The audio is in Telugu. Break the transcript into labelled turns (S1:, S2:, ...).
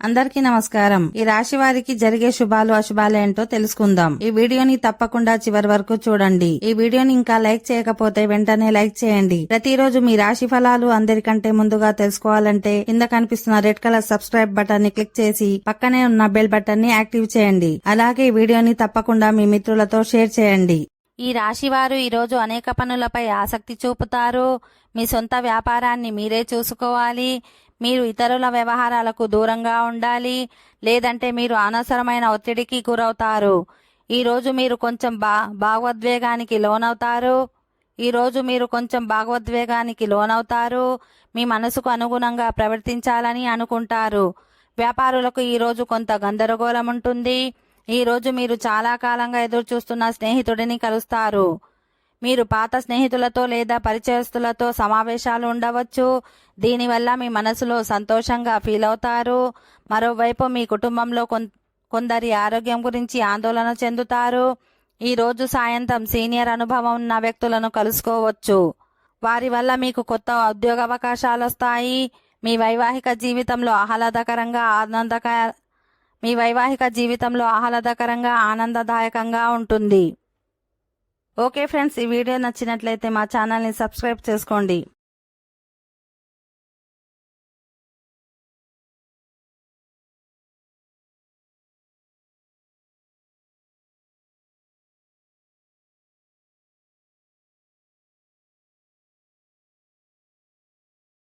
S1: అందరికీ నమస్కారం. ఈ రాశి వారికి జరిగే శుభాలు అశుభాలు ఏంటో తెలుసుకుందాం. ఈ వీడియోని తప్పకుండా చివరి వరకు చూడండి. ఈ వీడియోని ఇంకా లైక్ చేయకపోతే వెంటనే లైక్ చేయండి. ప్రతిరోజు మీ రాశి ఫలాలు అందరికంటే ముందుగా తెలుసుకోవాలంటే కింద కనిపిస్తున్న రెడ్ కలర్ సబ్స్క్రైబ్ బటన్ ని క్లిక్ చేసి పక్కనే ఉన్న బెల్ బటన్ ని యాక్టివ్ చేయండి. అలాగే ఈ వీడియోని తప్పకుండా మీ మిత్రులతో షేర్ చేయండి.
S2: ఈ రాశివారు ఈరోజు అనేక పనులపై ఆసక్తి చూపుతారు. మీ సొంత వ్యాపారాన్ని మీరే చూసుకోవాలి. మీరు ఇతరుల వ్యవహారాలకు దూరంగా ఉండాలి, లేదంటే మీరు అనవసరమైన ఒత్తిడికి గురవుతారు. ఈరోజు మీరు కొంచెం భావోద్వేగానికి లోనవుతారు. మీ మనసుకు అనుగుణంగా ప్రవర్తించాలని అనుకుంటారు. వ్యాపారులకు ఈరోజు కొంత గందరగోళం ఉంటుంది. ఈరోజు మీరు చాలా కాలంగా ఎదురు చూస్తున్న స్నేహితుడిని కలుస్తారు. మీరు పాత స్నేహితులతో లేదా పరిచయస్తులతో సమావేశాలు ఉండవచ్చు. దీనివల్ల మీ మనసులో సంతోషంగా ఫీల్ అవుతారు. మరోవైపు మీ కుటుంబంలో కొందరి ఆరోగ్యం గురించి ఆందోళన చెందుతారు. ఈరోజు సాయంత్రం సీనియర్ అనుభవం ఉన్న వ్యక్తులను కలుసుకోవచ్చు. వారి వల్ల మీకు కొత్త ఉద్యోగ అవకాశాలు వస్తాయి. మీ వైవాహిక జీవితంలో ఆహ్లాదకరంగా ఆనందదాయకంగా ఉంటుంది. ఓకే ఫ్రెండ్స్, ఈ వీడియో నచ్చినట్లయితే మా ఛానల్ని సబ్స్క్రైబ్ చేసుకోండి.